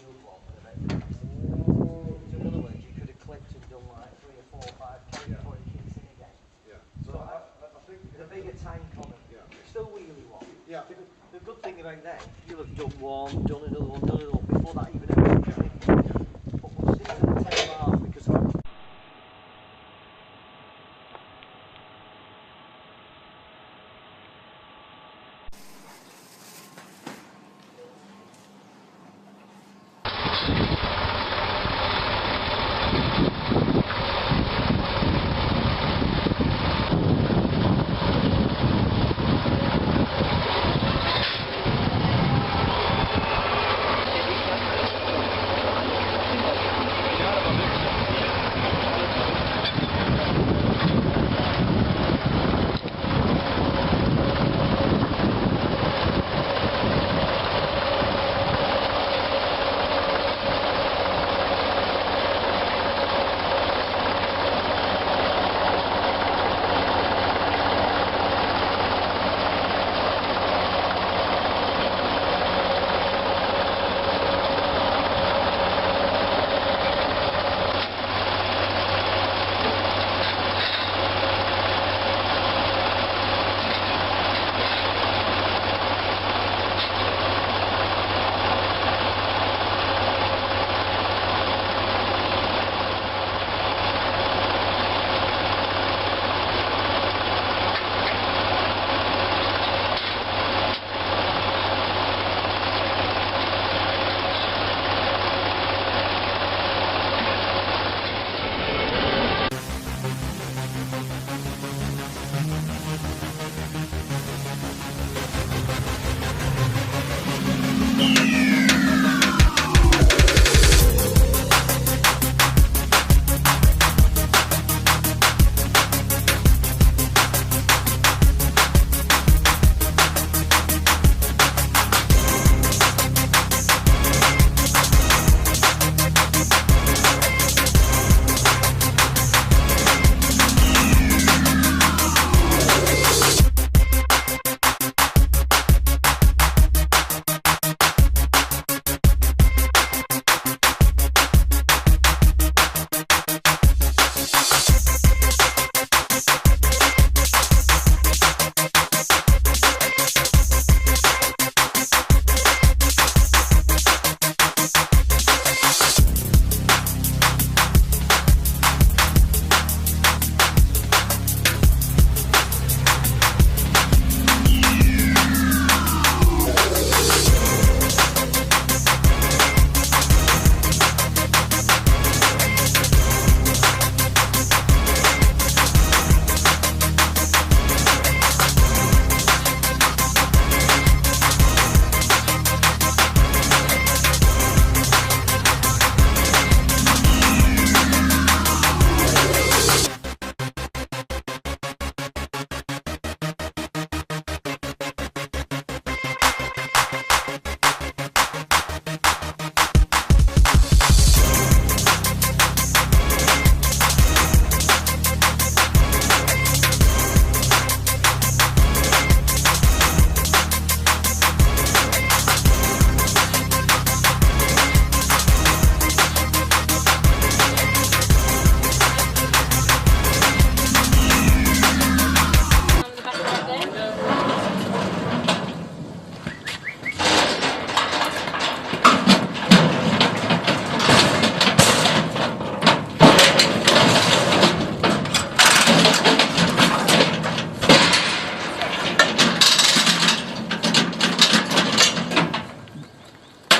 good one with a bit of price. So in other words, you could have clipped and done like 3 or 4 or 5K before it kicks in again. Yeah. So I think with a bigger tank on them, still wheelie one. Yeah. The good thing about them, you'll have done one, done another one before that even ever kicks in. But we'll stick to the 10 miles because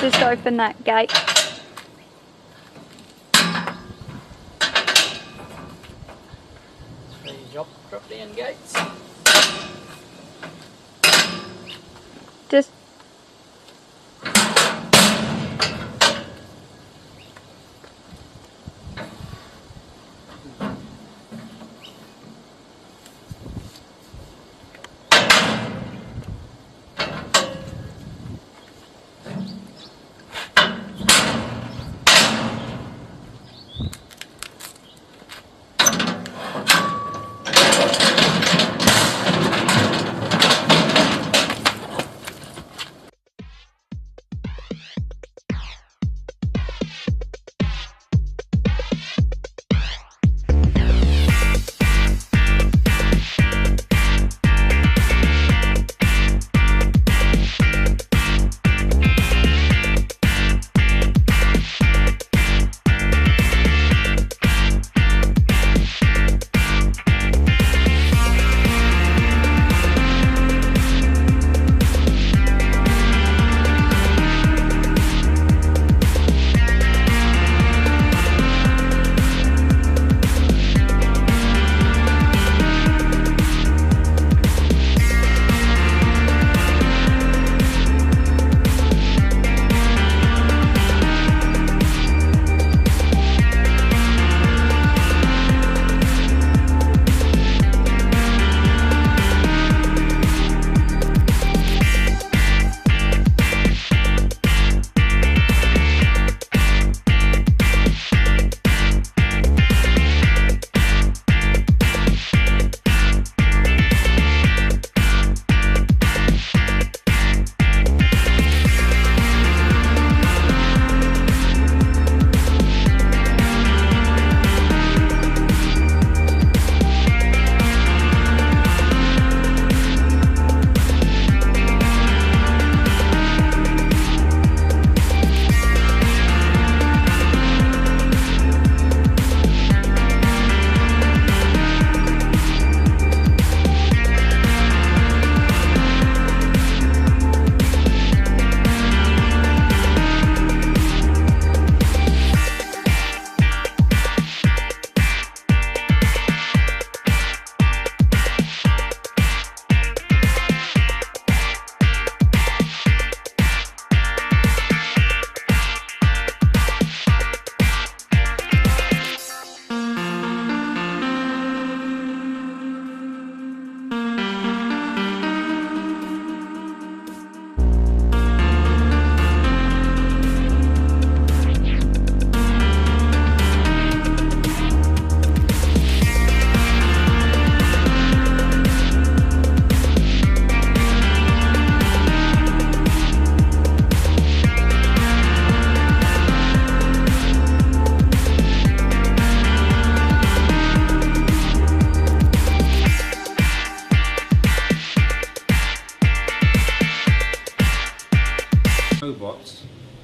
Just open that gate. free job property and gates. Just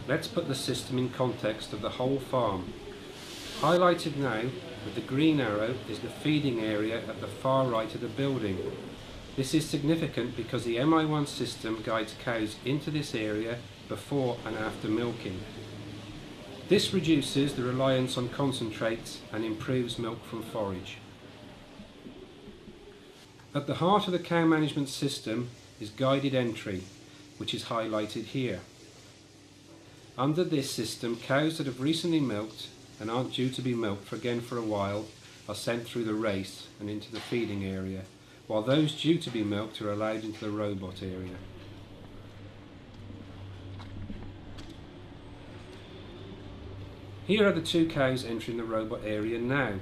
let's put the system in context of the whole farm. Highlighted now with the green arrow is the feeding area at the far right of the building. This is significant because the MI1 system guides cows into this area before and after milking. This reduces the reliance on concentrates and improves milk from forage. At the heart of the cow management system is guided entry, which is highlighted here. Under this system, cows that have recently milked and aren't due to be milked again for a while are sent through the race and into the feeding area, while those due to be milked are allowed into the robot area. Here are the two cows entering the robot area now.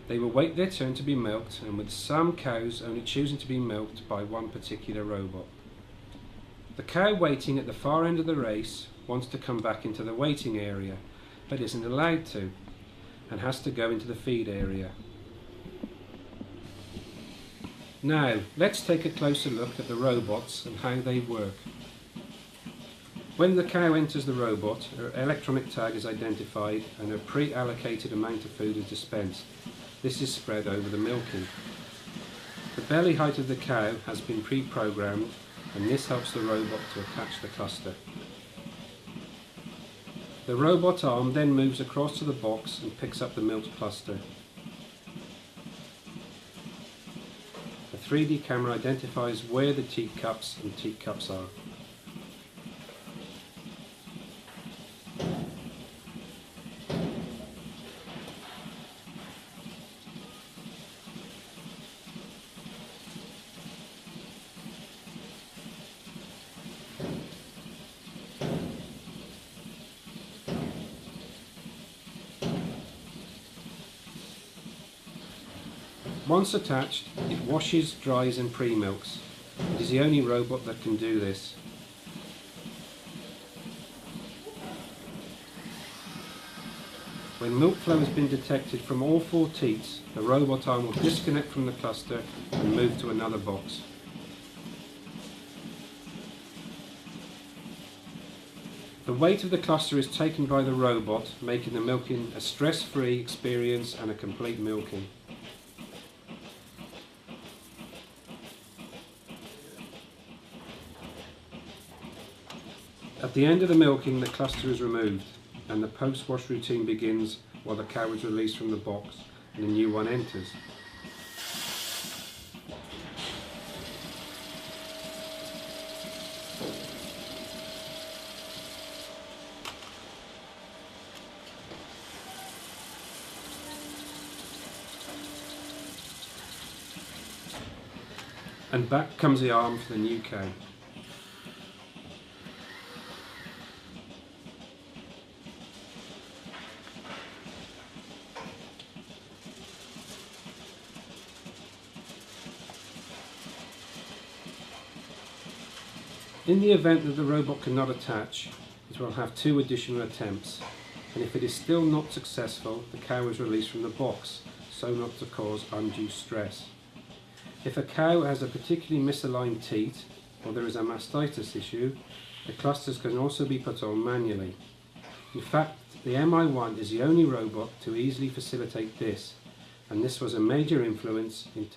They will wait their turn to be milked, and with some cows only choosing to be milked by one particular robot. The cow waiting at the far end of the race wants to come back into the waiting area, but isn't allowed to, and has to go into the feed area. Now, let's take a closer look at the robots and how they work. When the cow enters the robot, her electronic tag is identified and her pre-allocated amount of food is dispensed. This is spread over the milking. The belly height of the cow has been pre-programmed, and this helps the robot to attach the cluster. The robot arm then moves across to the box and picks up the milked cluster. The 3D camera identifies where the teat-cups and teat-cups are. Once attached, it washes, dries and pre-milks. It is the only robot that can do this. When milk flow has been detected from all four teats, the robot arm will disconnect from the cluster and move to another box. The weight of the cluster is taken by the robot, making the milking a stress-free experience and a complete milking. At the end of the milking, the cluster is removed and the post-wash routine begins while the cow is released from the box and a new one enters. And back comes the arm for the new cow. In the event that the robot cannot attach, it will have 2 additional attempts, and if it is still not successful, the cow is released from the box, so not to cause undue stress. If a cow has a particularly misaligned teat, or there is a mastitis issue, the clusters can also be put on manually. In fact, the MI1 is the only robot to easily facilitate this, and this was a major influence in